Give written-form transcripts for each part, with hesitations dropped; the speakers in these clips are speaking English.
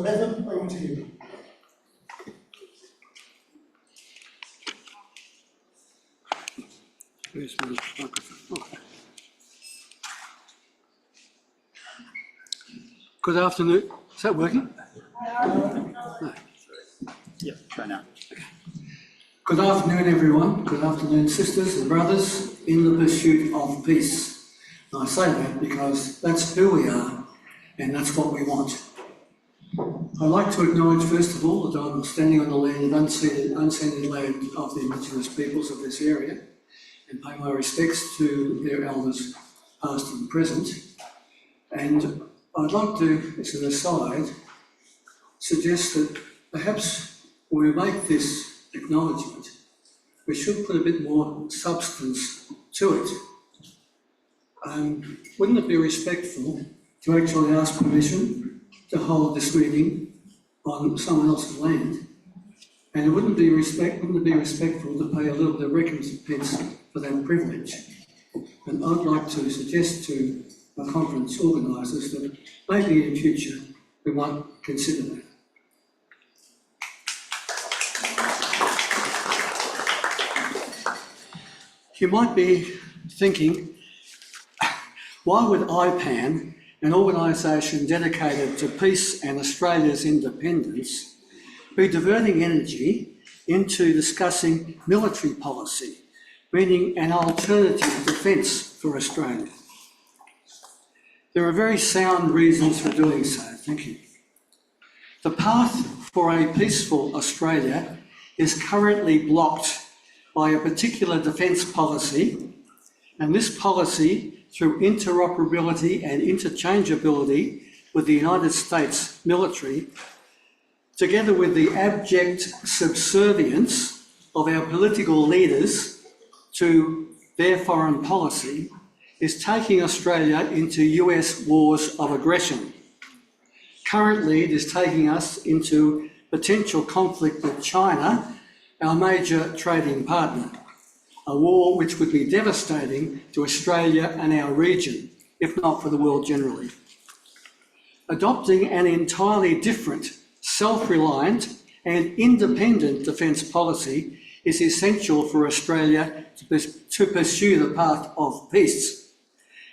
So Bevan, over to you. Where's my microphone? Okay. Good afternoon. Is that working? No. Yeah, try now. Good afternoon, everyone. Good afternoon, sisters and brothers in the pursuit of peace. And I say that because that's who we are and that's what we want. I'd like to acknowledge, first of all, that I'm standing on the land, unceded land of the Indigenous peoples of this area, and pay my respects to their elders, past and present. And I'd like to, as an aside, suggest that perhaps when we make this acknowledgement, we should put a bit more substance to it. Wouldn't it be respectful to actually ask permission to hold this meeting on someone else's land? And it wouldn't it be respectful to pay a little bit of recompense for that privilege? And I'd like to suggest to our conference organisers that maybe in future we might consider that. You might be thinking, why would IPAN, an organisation dedicated to peace and Australia's independence, be diverting energy into discussing military policy, meaning an alternative defence for Australia? There are very sound reasons for doing so. Thank you. The path for a peaceful Australia is currently blocked by a particular defence policy, and this policy, through interoperability and interchangeability with the United States military, together with the abject subservience of our political leaders to their foreign policy, is taking Australia into US wars of aggression. Currently, it is taking us into potential conflict with China, our major trading partner, a war which would be devastating to Australia and our region, if not for the world generally. Adopting an entirely different, self-reliant and independent defence policy is essential for Australia to pursue the path of peace.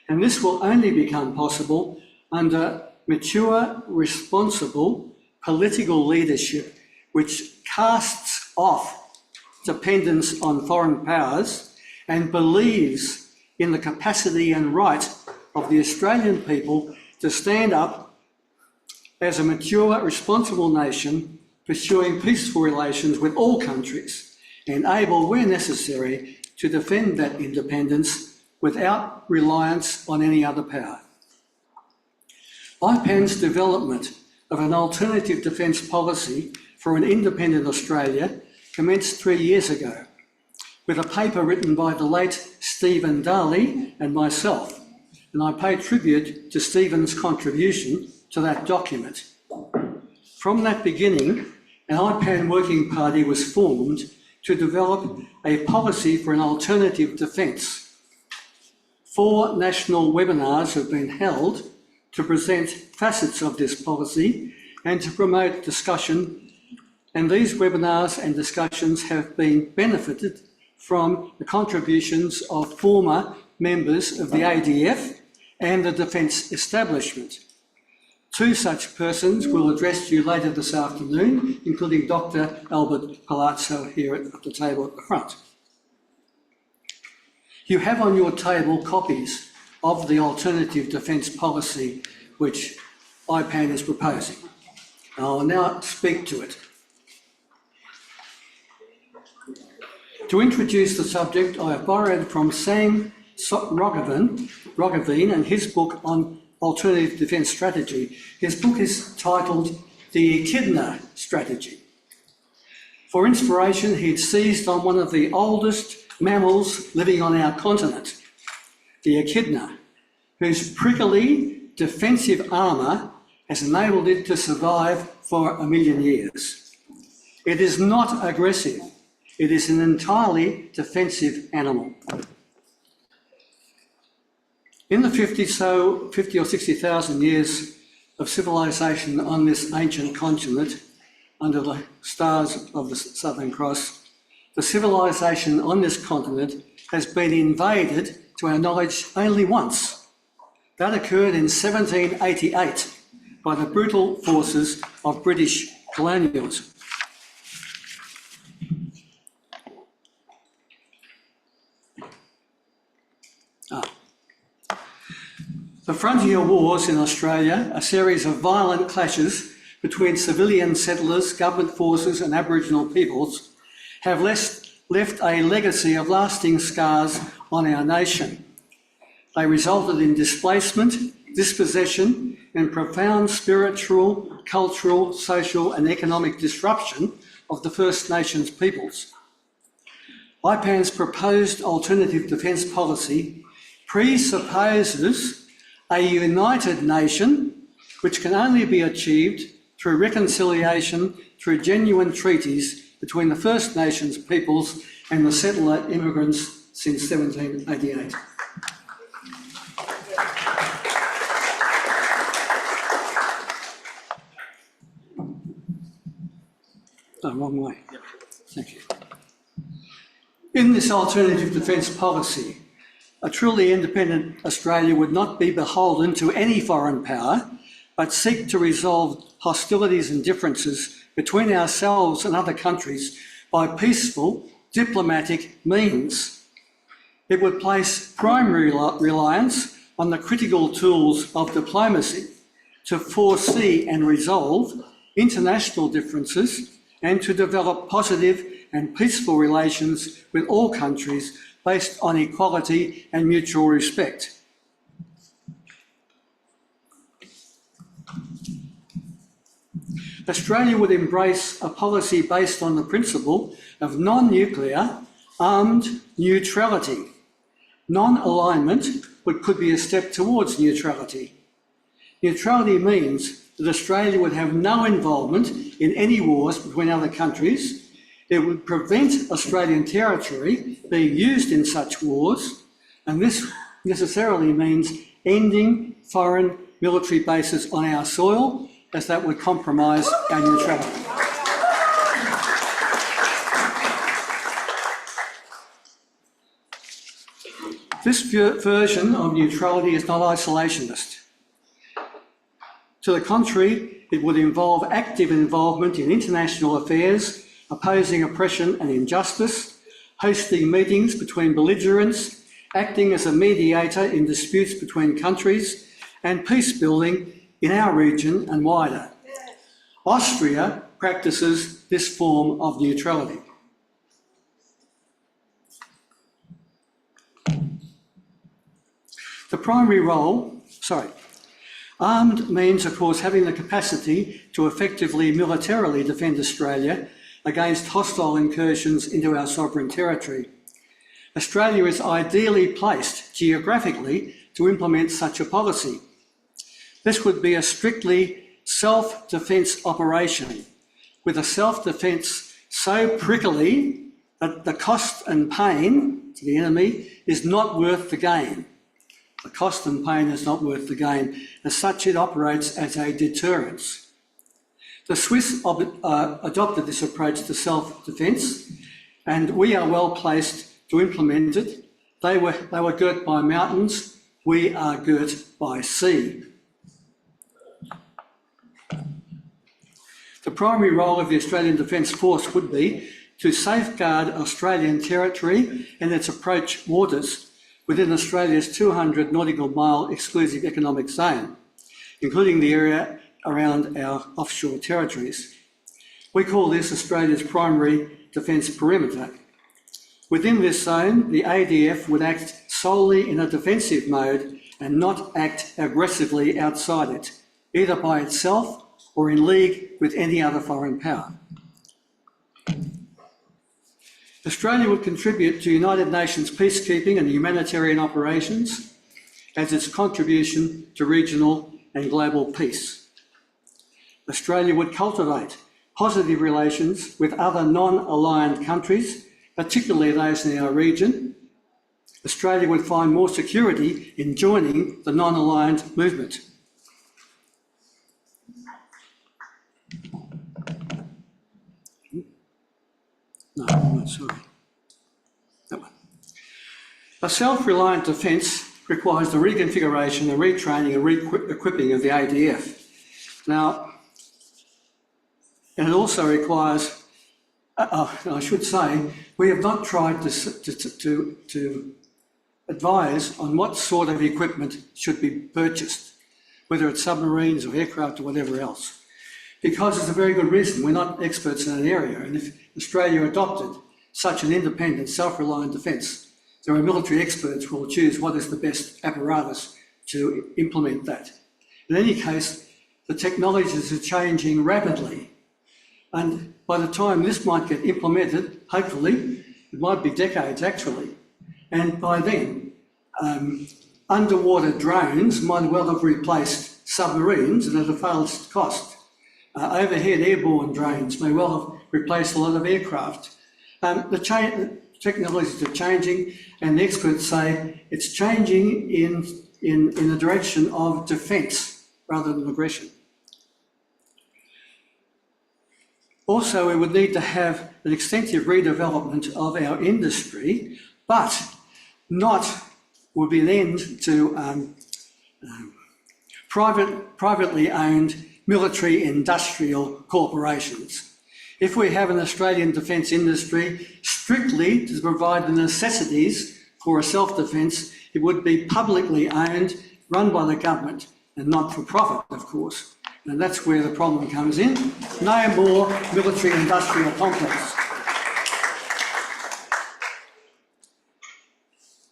And this will only become possible under mature, responsible political leadership which casts off dependence on foreign powers and believes in the capacity and right of the Australian people to stand up as a mature, responsible nation pursuing peaceful relations with all countries and able, where necessary, to defend that independence without reliance on any other power. IPAN's development of an alternative defence policy for an independent Australia commenced 3 years ago with a paper written by the late Stephen Darley and myself, and I pay tribute to Stephen's contribution to that document. From that beginning, an IPAN working party was formed to develop a policy for an alternative defence. 4 national webinars have been held to present facets of this policy and to promote discussion, and these webinars and discussions have been benefited from the contributions of former members of the ADF and the defence establishment. 2 such persons will address you later this afternoon, including Dr. Albert Palazzo here at the table at the front. You have on your table copies of the alternative defence policy which IPAN is proposing. I will now speak to it. To introduce the subject, I have borrowed from Sam Roggeveen and his book on alternative defence strategy. His book is titled The Echidna Strategy. For inspiration, he'd seized on one of the oldest mammals living on our continent, the echidna, whose prickly defensive armour has enabled it to survive for 1 million years. It is not aggressive. It is an entirely defensive animal. In the 50 or 60,000 years of civilization on this ancient continent, under the stars of the Southern Cross, the civilization on this continent has been invaded, to our knowledge, only once. That occurred in 1788 by the brutal forces of British colonialism. The frontier wars in Australia, a series of violent clashes between civilian settlers, government forces and Aboriginal peoples, have left a legacy of lasting scars on our nation. They resulted in displacement, dispossession and profound spiritual, cultural, social and economic disruption of the First Nations peoples. IPAN's proposed alternative defence policy presupposes a united nation which can only be achieved through reconciliation, through genuine treaties between the First Nations peoples and the settler immigrants since 1788. Oh, wrong way. Yep. Thank you. In this alternative defence policy, a truly independent Australia would not be beholden to any foreign power, but seek to resolve hostilities and differences between ourselves and other countries by peaceful, diplomatic means. It would place primary reliance on the critical tools of diplomacy to foresee and resolve international differences and to develop positive and peaceful relations with all countries based on equality and mutual respect. Australia would embrace a policy based on the principle of non-nuclear armed neutrality. Non-alignment could be a step towards neutrality. Neutrality means that Australia would have no involvement in any wars between other countries. It would prevent Australian territory being used in such wars, and this necessarily means ending foreign military bases on our soil, as that would compromise our neutrality. This version of neutrality is not isolationist. To the contrary, it would involve active involvement in international affairs, opposing oppression and injustice, hosting meetings between belligerents, acting as a mediator in disputes between countries, and peace building in our region and wider. Austria practices this form of neutrality. The primary role, armed means, of course, having the capacity to effectively militarily defend Australia against hostile incursions into our sovereign territory. Australia is ideally placed geographically to implement such a policy. This would be a strictly self-defence operation, with a self-defence so prickly that the cost and pain to the enemy is not worth the gain. The cost and pain is not worth the gain. As such, it operates as a deterrence. The Swiss adopted this approach to self-defence, and we are well placed to implement it. They were girt by mountains, we are girt by sea. The primary role of the Australian Defence Force would be to safeguard Australian territory and its approach waters within Australia's 200 nautical mile exclusive economic zone, including the area around our offshore territories. We call this Australia's primary defence perimeter. Within this zone, the ADF would act solely in a defensive mode and not act aggressively outside it, either by itself or in league with any other foreign power. Australia would contribute to United Nations peacekeeping and humanitarian operations as its contribution to regional and global peace. Australia would cultivate positive relations with other non-aligned countries, particularly those in our region. Australia would find more security in joining the non-aligned movement. No, sorry. That one. A self-reliant defence requires the reconfiguration, the retraining and re-equipping of the ADF. Now, and it also requires, I should say, we have not tried to advise on what sort of equipment should be purchased, whether it's submarines or aircraft or whatever else, because there's a very good reason. We're not experts in an area, and if Australia adopted such an independent, self-reliant defence, there are military experts who will choose what is the best apparatus to implement that. In any case, the technologies are changing rapidly, and by the time this might get implemented, hopefully, it might be decades actually, and by then, underwater drones might well have replaced submarines and at a far less cost. Overhead airborne drones may well have replaced a lot of aircraft. The technologies are changing, and the experts say it's changing in the direction of defence rather than aggression. Also, we would need to have an extensive redevelopment of our industry, but not would be an end to privately owned military industrial corporations. If we have an Australian defence industry strictly to provide the necessities for a self-defence, it would be publicly owned, run by the government, and not for profit, of course. And that's where the problem comes in. No more military industrial complex.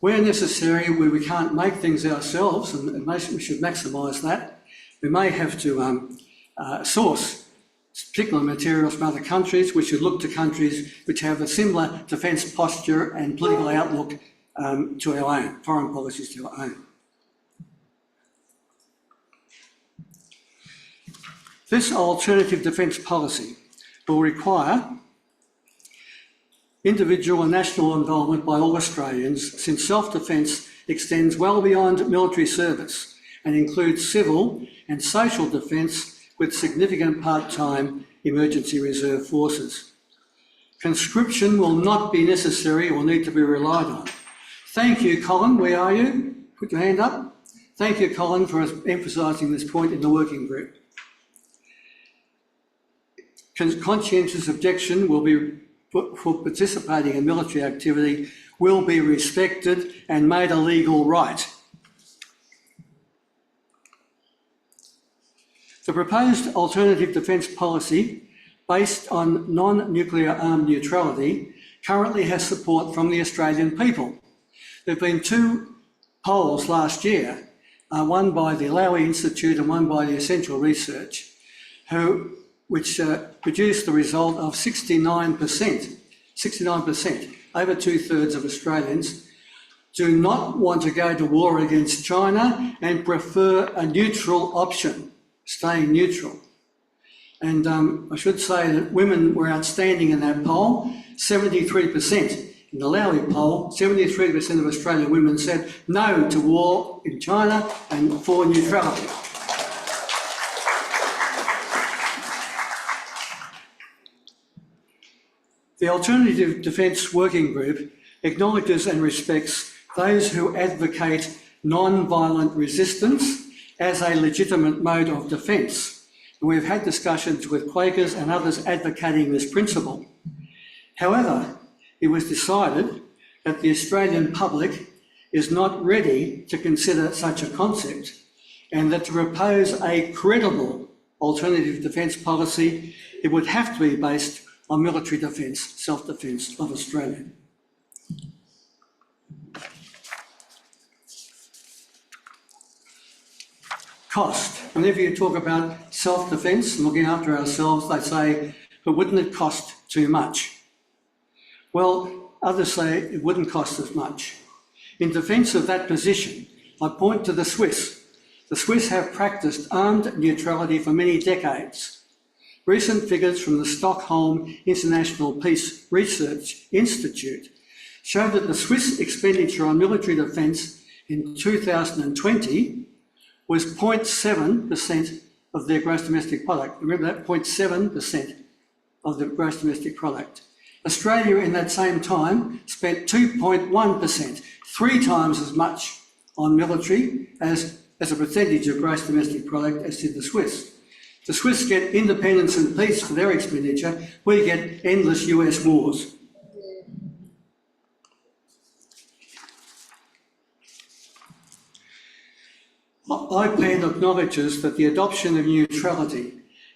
Where necessary, where we can't make things ourselves, and we should maximise that, we may have to source particular materials from other countries. We should look to countries which have a similar defence posture and political outlook to our own, foreign policies to our own. This alternative defence policy will require individual and national involvement by all Australians, since self-defence extends well beyond military service and includes civil and social defence with significant part-time emergency reserve forces. Conscription will not be necessary or need to be relied on. Thank you, Colin. Where are you? Put your hand up. Thank you, Colin, for emphasising this point in the working group. Conscientious objection will be for participating in military activity will be respected and made a legal right. The proposed alternative defence policy, based on non-nuclear armed neutrality, currently has support from the Australian people. There have been two polls last year, one by the Lowy Institute and one by the Essential Research, which produced the result of 69%, over 2/3 of Australians do not want to go to war against China and prefer a neutral option, staying neutral. And I should say that women were outstanding in that poll, 73%. In the Lowy poll, 73% of Australian women said no to war in China and for neutrality. The Alternative Defence Working Group acknowledges and respects those who advocate non-violent resistance as a legitimate mode of defence. And we've had discussions with Quakers and others advocating this principle. However, it was decided that the Australian public is not ready to consider such a concept, and that to propose a credible alternative defence policy, it would have to be based on military defence, self-defence of Australia. Cost. Whenever you talk about self-defence and looking after ourselves, they say, but wouldn't it cost too much? Well, others say it wouldn't cost as much. In defence of that position, I point to the Swiss. The Swiss have practised armed neutrality for many decades. Recent figures from the Stockholm International Peace Research Institute show that the Swiss expenditure on military defence in 2020 was 0.7% of their gross domestic product. Remember that, 0.7% of the gross domestic product. Australia in that same time spent 2.1%, 3 times as much on military as a percentage of gross domestic product as did the Swiss. The Swiss get independence and peace for their expenditure, we get endless US wars. IPAN acknowledges that the adoption of neutrality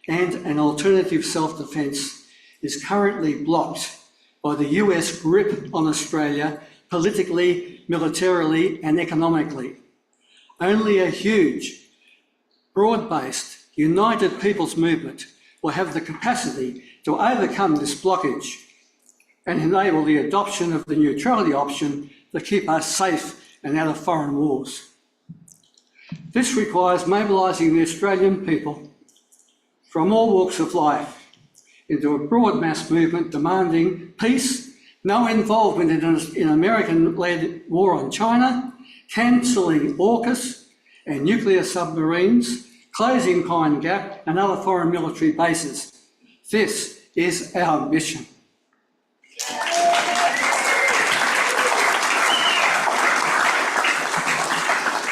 and an alternative self-defence is currently blocked by the US grip on Australia politically, militarily and economically. Only a huge, broad-based, united people's movement will have the capacity to overcome this blockage and enable the adoption of the neutrality option to keep us safe and out of foreign wars. This requires mobilising the Australian people from all walks of life into a broad mass movement demanding peace, no involvement in American-led war on China, cancelling AUKUS and nuclear submarines, closing Pine Gap and other foreign military bases. This is our mission.